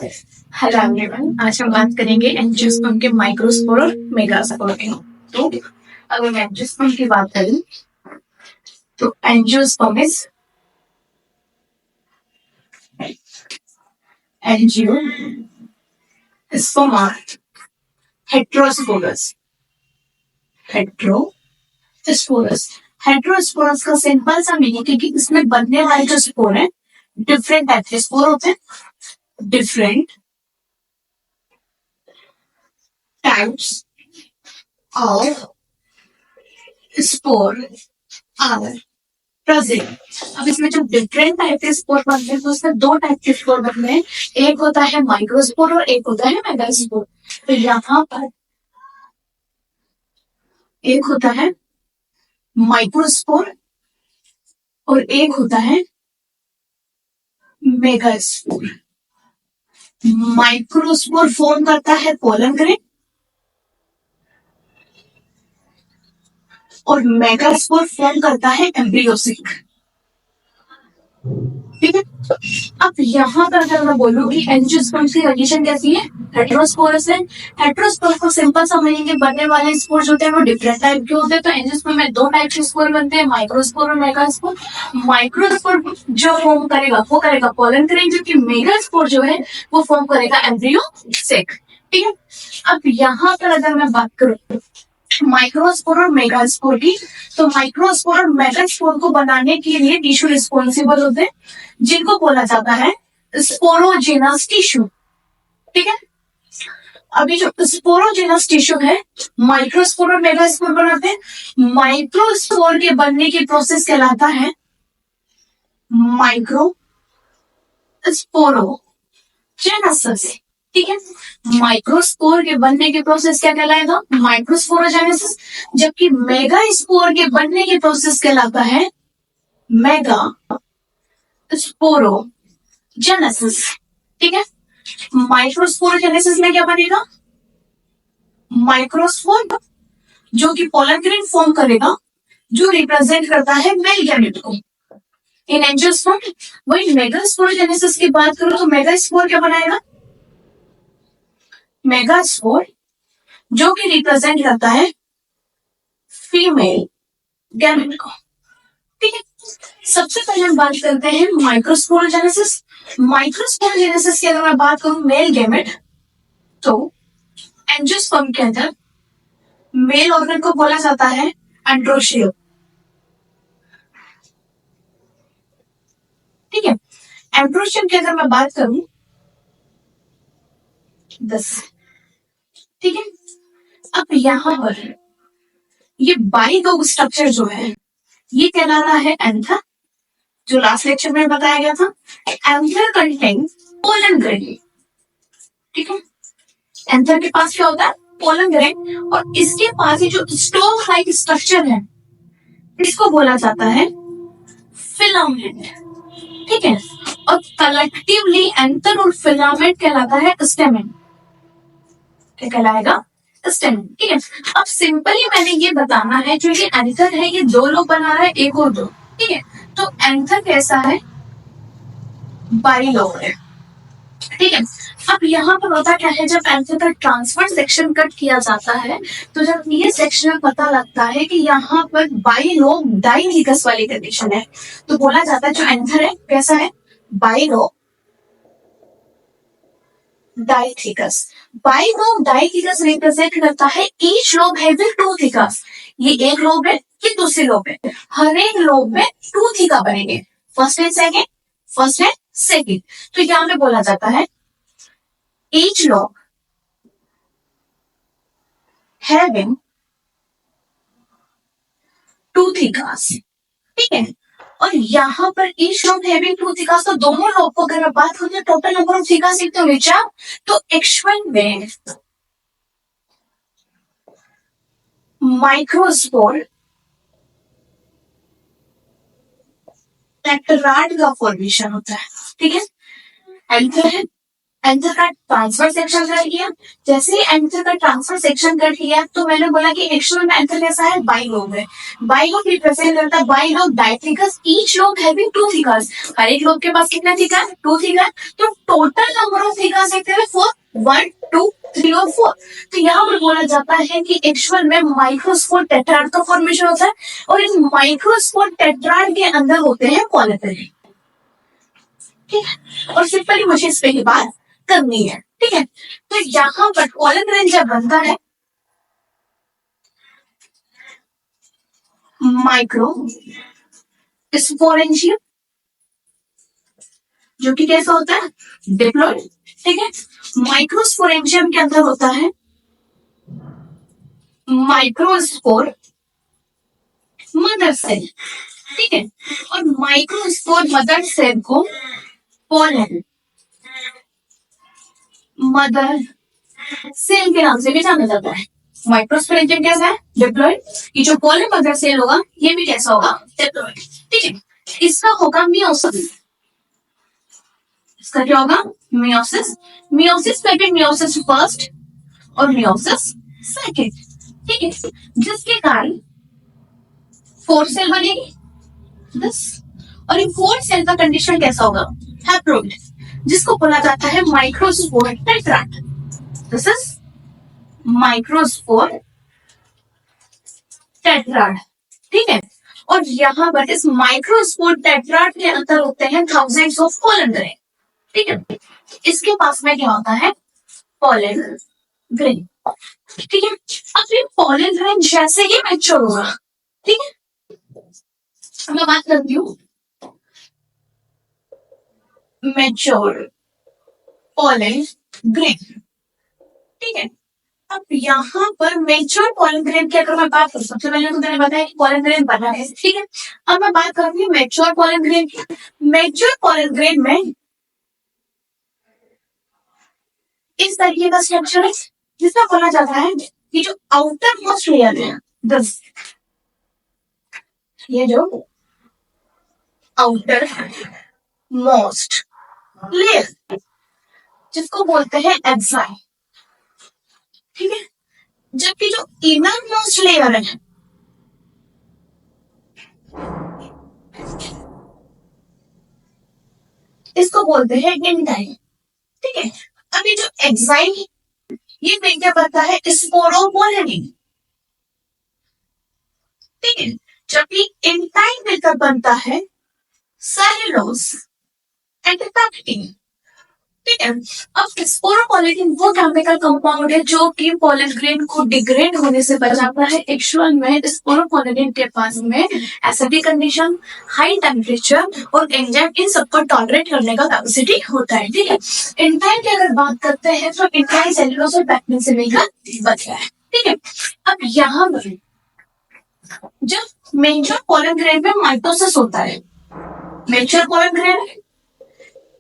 Hello everyone, आज हम बात करेंगे एंजियोस्पर्म के माइक्रोस्पोर और मेगास्पोर के। तो अगर मैं एंजियोस्पर्म की बात करूं तो angiosperm is angiosperm are heterosporous. Heterosporous heterosporous का सिंपल सा मीनिंग है कि इसमें बनने वाले जो स्पोर है डिफरेंट टाइप के स्पोर होते हैं। Different types of spore are present. अब इसमें जो डिफरेंट टाइप के स्पोर बनते हैं तो उसमें दो टाइप के स्पोर बनते हैं, एक होता है माइक्रोस्पोर और एक होता है मेगास्पोर। तो यहाँ पर एक होता है माइक्रोस्पोर और एक होता है मेगास्पोर। माइक्रोस्पोर फॉर्म करता है पोलन ग्रेन और मेगास्पोर फॉर्म करता है एम्ब्रियोसिक। ठीक है, अब यहाँ पर अगर मैं बोलूँ कि एंजियोस्पर्म की कंडीशन कैसी है, हेट्रोस्पोरस है। हेट्रोस्पोर को सिंपल समझेंगे, बनने वाले स्पोर होते हैं वो डिफरेंट टाइप के होते हैं। तो एंजियोस्पर्म में दो टाइप के स्पोर बनते हैं, माइक्रोस्पोर और मेगास्पोर। माइक्रोस्पोर जो फॉर्म करेगा वो करेगा पोलन ग्रेन, जबकि मेगास्पोर जो है वो फॉर्म करेगा एम्ब्रियोसिक। ठीक है, अब यहाँ पर अगर मैं बात करूँ माइक्रोस्पोर और मेगास्पोर की, तो माइक्रोस्पोर और मेगास्पोर को बनाने के लिए टिश्यू रिस्पॉन्सिबल होते हैं, जिनको बोला जाता है स्पोरोजेनस टिश्यू। ठीक है, अभी जो स्पोरोजेनस टिश्यू है माइक्रोस्पोर और मेगास्पोर बनाते हैं। माइक्रोस्पोर के बनने की प्रोसेस कहलाता है माइक्रो स्पोरोजेनेसिस। ठीक है, माइक्रोस्पोर के बनने के प्रोसेस क्या कहलाएगा, माइक्रोस्पोरोजेनेसिस, जबकि मेगास्पोर के बनने की प्रोसेस कहलाता है मेगा स्पोरोजेनेसिस। ठीक है, माइक्रोस्पोरोजेनेसिस में क्या बनेगा, माइक्रोस्पोर जो कि पोलन ग्रेन फॉर्म करेगा जो रिप्रेजेंट करता है मेल गैमेट को इन एंजियोस्पर्म। वही मेगास्पोरोजेनेसिस की बात करो तो मेगास्पोर क्या बनाएगा, मेगास्पोर जो कि रिप्रेजेंट करता है फीमेल गैमेट को। ठीक है, सबसे पहले हम बात करते हैं माइक्रोस्पोरोजेनेसिस। माइक्रोस्पोरोजेनेसिस की अगर मैं बात करूं मेल गैमेट, तो एंजियोस्पर्म के अंदर मेल ऑर्गन को बोला जाता है एंड्रोशियम। ठीक है, एंड्रोशियम की अगर मैं बात करूं 10। ठीक है, अब यहाँ पर ये बाइगोग स्ट्रक्चर जो है ये कहलाता है एंथर, जो लास्ट लेक्चर में बताया गया था। Anther contain pollen grain. ठीक है, एंथर के पास क्या होता है, पोलन ग्रेन, और इसके पास ये जो स्टोक लाइक स्ट्रक्चर है इसको बोला जाता है फिलामेंट। ठीक है, और कलेक्टिवली एंथर और फिलामेंट कहलाता है स्टेमेन। क्या कहलाएगा, स्टेमेन। ठीक है, अब सिंपली मैंने ये बताना है जो ये एंथर है ये दो लोग बना रहा है, एक और दो। ठीक है, तो एंथर कैसा है, बाइलोब है। ठीक है, अब यहाँ पर होता क्या है, जब एंथर का ट्रांसफर सेक्शन कट किया जाता है तो जब ये सेक्शन में पता लगता है कि यहाँ पर बाइलोब डाइथिकस वाली कंडीशन है, तो बोला जाता है जो एंथर है कैसा है, बाइलोब डाइथिकस। बाइलोब डाइथिकस रिप्रेजेंट करता है ईच लोब हैविंग टू थिकस। ये एक लोब है, ये दूसरी लोब है, हर एक लोब में टू थिका बनेंगे, first and second, first and second. तो यहाँ पे बोला जाता है ईच लोब हैविंग टू थिकास। ठीक है, और यहाँ पर ईच लोब हैविंग टू थिकास, तो दोनों लोब को अगर बात करें टोटल नंबर ऑफ थिकास कितने हुए, चार। तो एक्सवन में माइक्रोस्पोर टेट्राड का फॉर्मेशन होता है। ठीक है, एंथर है, एंथर का ट्रांसफर सेक्शन कर लिया। जैसे ही एंथर का ट्रांसफर सेक्शन कर लिया तो मैंने बोला कि एक्चुअल में एंथर कैसा है, बाइलोब है। बाइलोब रिप्रेजेंट करता है bilobe dithecous, each lobe having two thecas. हर एक लोब के पास कितना थिकस, टू थिकस। तो टोटल नंबर ऑफ थिकस देखते हैं 4, 1, 2, 3 और 4। तो यहाँ पर बोला जाता है कि एक्चुअल में माइक्रोस्पोर टेट्राड का फॉर्मेशन होता है और इस माइक्रोस्पोर टेट्राड के अंदर होते हैं पॉलिपल। ठीक है, और सिंपली मुझे इस पे ही बात करनी है। ठीक है, तो यहाँ पर पॉलन ग्रेन जब बनता है माइक्रो स्पोरेंजियम, जो कि कैसा होता है, डिप्लॉइड। ठीक है, माइक्रोस्पोरेंजियम के अंदर होता है माइक्रोस्पोर मदर सेल। ठीक है, और माइक्रोस्पोर मदर सेल को पॉलन मदर सेल के नाम से भी जाना जाता है। माइक्रोस्पोरेंजियम कैसा है, डिप्लॉइड। ये जो पॉलन मदर सेल होगा ये भी कैसा होगा, डिप्लॉइड। ठीक है, इसका होगा मियोसिस। इसका क्या होगा, meiosis. Meiosis second, meiosis first और मियोसिस सेकंड। ठीक है, जिसके कारण 4 सेल बनेगी बस। और ये 4 सेल का कंडीशन कैसा होगा, हैप्लोइड, जिसको बोला जाता है microspore tetrad. This is microspore tetrad. ठीक है, और यहाँ पर इस माइक्रोस्पोर टेट्राड के अंदर होते हैं थाउजेंड्स ऑफ पॉलन ग्रेन। ठीक है, इसके पास में क्या होता है, पॉलन ग्रेन। ठीक है, अब ये पॉलन ग्रेन जैसे ही मैच्योर होगा, ठीक है, मैं बात करती हूँ मैच्योर पॉलन ग्रेन। ठीक है, अब यहाँ पर मैच्योर पॉलन ग्रेन की अगर मैं बात करूँ, सबसे पहले तो मैंने बताया कि पॉलन ग्रेन बना है। ठीक है, अब मैं बात करूंगी मैच्योर पॉलन ग्रेन की। मैच्योर पॉलन ग्रेन में इस तरीके का स्ट्रक्चर है जिसमें बोला जाता है कि जो आउटर मोस्ट लेयर है, दस, ये जो आउटर मोस्ट लेयर जिसको बोलते हैं एक्साइल। ठीक है, जबकि जो इनर मोस्ट लेयर है इसको बोलते हैं इंटाइल। ठीक है, अभी जो एक्साइल ये क्या करता है, स्पोरोपोलेनिन। ठीक है, जबकि इंटाइल मिलकर बनता है सेल्यूलोज एंड पैक्टिन। ठीक है, अब स्पोरोपोलेनिन वो केमिकल कंपाउंड है जो कि पॉलन ग्रेन को डिग्रेड होने से बचाता है। एक्चुअल में स्पोरोपोलेनिन के पास में एसिडिक कंडीशन, हाई टेम्परेचर और एंजाइम इन सबको टॉलरेट करने का कैपेसिटी होता है। ठीक है, इंटाइल की अगर बात करते हैं तो इंटाइल सेल्यूलोज और पैक्टिन से मिलकर बचा है। ठीक है, अब यहाँ पर जब मेजर पॉलन ग्रेन में माइटोसिस होता है, मेजर पॉलन ग्रेन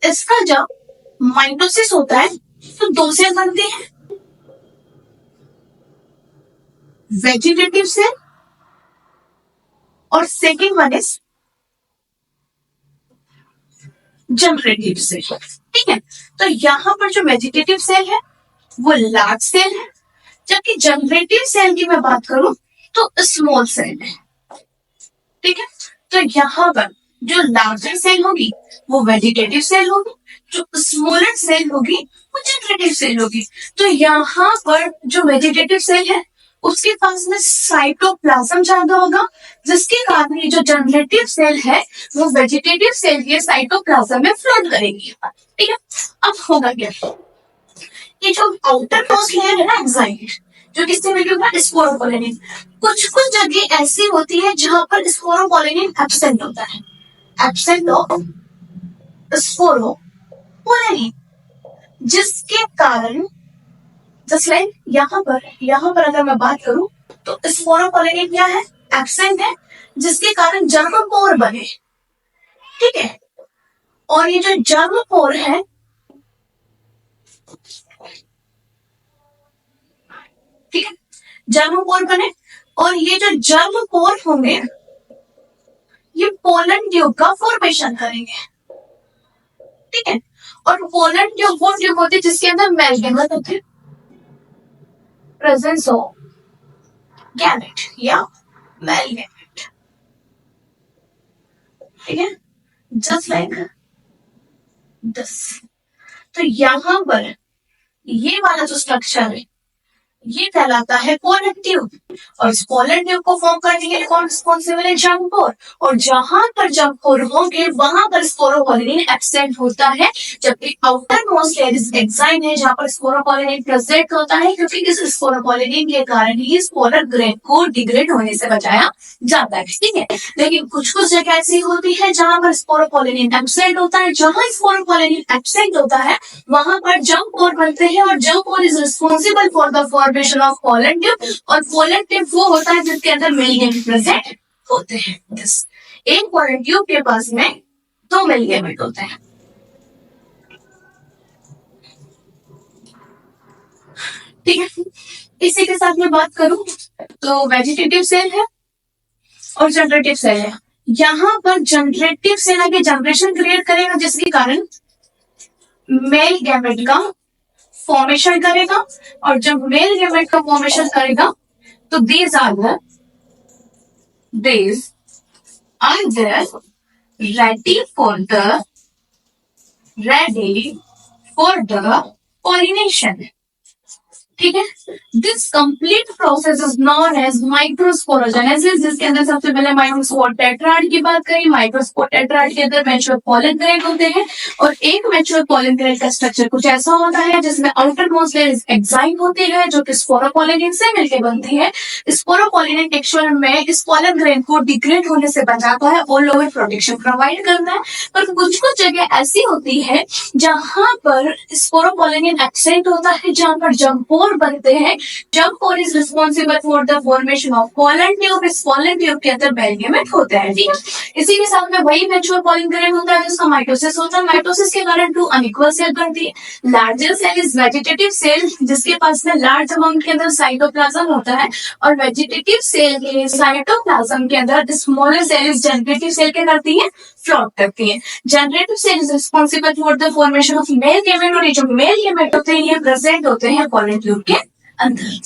इसका जब माइटोसिस होता है तो 2 सेल बनते हैं, वेजिटेटिव सेल और second one is generative cell. ठीक है, तो यहाँ पर जो वेजिटेटिव सेल है वो लार्ज सेल है, जबकि जनरेटिव सेल की मैं बात करूं तो स्मॉल सेल है। ठीक है, तो यहाँ पर जो लार्जर सेल होगी वो वेजिटेटिव सेल होगी, जो स्मॉलर सेल होगी वो जनरेटिव सेल होगी। तो यहाँ पर जो वेजिटेटिव सेल है उसके पास में साइटोप्लाज्म ज्यादा होगा, जिसके कारण ये जो जनरेटिव सेल है वो वेजिटेटिव सेल के साइटोप्लाज्म में फ्लोट करेगी। ठीक है, अब होगा क्या, ये जो आउटर मोस्ट लेयर है ना एक्साइल, जो किससे मिलेगा, स्पोरोपोलेनिन। कुछ कुछ जगह ऐसी होती है जहां पर स्पोरोपोलेनिन एब्सेंट होता है, एब्सेंट ऑफ स्पोरोपोलेनिन, जिसके कारण जस्ट लाइक यहाँ पर अगर मैं बात करूं तो स्पोरोपोलेनिन क्या है, एब्सेंट है, जिसके कारण जर्मोपोर बने। ठीक है, और ये जो जर्मोपोर है ठीक है, जर्मोपोर बने, और ये जो जर्मोपोर होंगे ये पोलन ट्यूब का फॉर्मेशन करेंगे। ठीक है, और पोलर ट्यूब वो ट्यूब होती है जिसके अंदर मेल गैमेट होते हैं, प्रेजेंस ऑफ गैमेट या मेल गैमेट, ठीक है, जस्ट लाइक दिस। तो यहां पर ये वाला जो स्ट्रक्चर है ये कहलाता है पोलर ट्यूब, और इस पोलर ट्यूब को फॉर्म करने के लिए कौन रिस्पॉन्सिबल है, जंग पोर, और जहां पर जंग पोर होंगे वहां पर स्पोरोपोलिन एब्सेंट होता है, जबकि outer most layer is exine है जहां पर स्पोरोपोलिन प्रेजेंट होता है, क्योंकि इस स्पोरोपोलिन के कारण ही इस पोलर ग्रेन को डिग्रेड होने से बचाया जाता है, ठीक है। लेकिन कुछ कुछ जगह ऐसी होती है जहां पर स्पोरोपोलिन एब्सेंट होता है, जहां स्पोरोपोलिन एब्सेंट होता है वहां पर जंग पोर बनते हैं, और जंग पोर is responsible for the formation of polar tube, और पोलर ट्यूब वो होता है जिसके अंदर मेल गैमेट प्रेजेंट होते हैं। एक पोलर ट्यूब के पास में 2 मेल गैमेट होते हैं, ठीक है। इसी के साथ मैं बात करूं तो वेजिटेटिव सेल है और जनरेटिव सेल है। यहां पर जनरेटिव सेल आगे जनरेशन क्रिएट करेगा जिसके कारण मेल गैमेट का फॉर्मेशन करेगा, और जब मेल गैमेट का फॉर्मेशन करेगा तो these are there ready for the pollination, ठीक है। This complete process is known as microsporogenesis, जिसके अंदर सबसे पहले माइक्रोस्पोर टेट्राड की बात करें। माइक्रोस्पोर टेट्राड के अंदर मैच्योर पोलन ग्रेन होते हैं, और एक मैच्योर पोलन ग्रेन का स्ट्रक्चर कुछ ऐसा होता है जिसमें आउटर मोस्ट लेयर एक्साइन होती है जो कि स्पोरोपोलिन से मिलकर बनती है। स्पोरोपोलिन टेक्सचर में इस पोलन ग्रेन को डिग्रेड होने से बचाता है, ऑल ओवर प्रोटेक्शन प्रोवाइड करता है। पर कुछ कुछ जगह ऐसी होती है जहां पर स्पोरोपोलिन एब्सेंट होता है, जहां पर जंग पोर बनते हैं। जंग पोर is responsible for the formation of pollen tube, इस पोलन ट्यूब के अंदर मेल गैमेट होते हैं, ठीक है। इसी के साथ में वही मैच्योर पोलन ग्रेन होता है जिसका माइटोसिस होता है। माइटोसिस के कारण 2 अनइक्वल सेल बनती है। Larger cell is vegetative cell, जिसके पास में लार्ज अमाउंट के अंदर साइटोप्लाज्म होता है, और वेजिटेटिव सेल के साइटोप्लाज्म के अंदर smaller cell is generative cell क्या करती है, फ्लॉट करती है। Generative cell is responsible for the formation of male gamete, और ये जो मेल गैमेट होते हैं ये प्रेजेंट होते हैं पोलन ट्यूब के अंदर।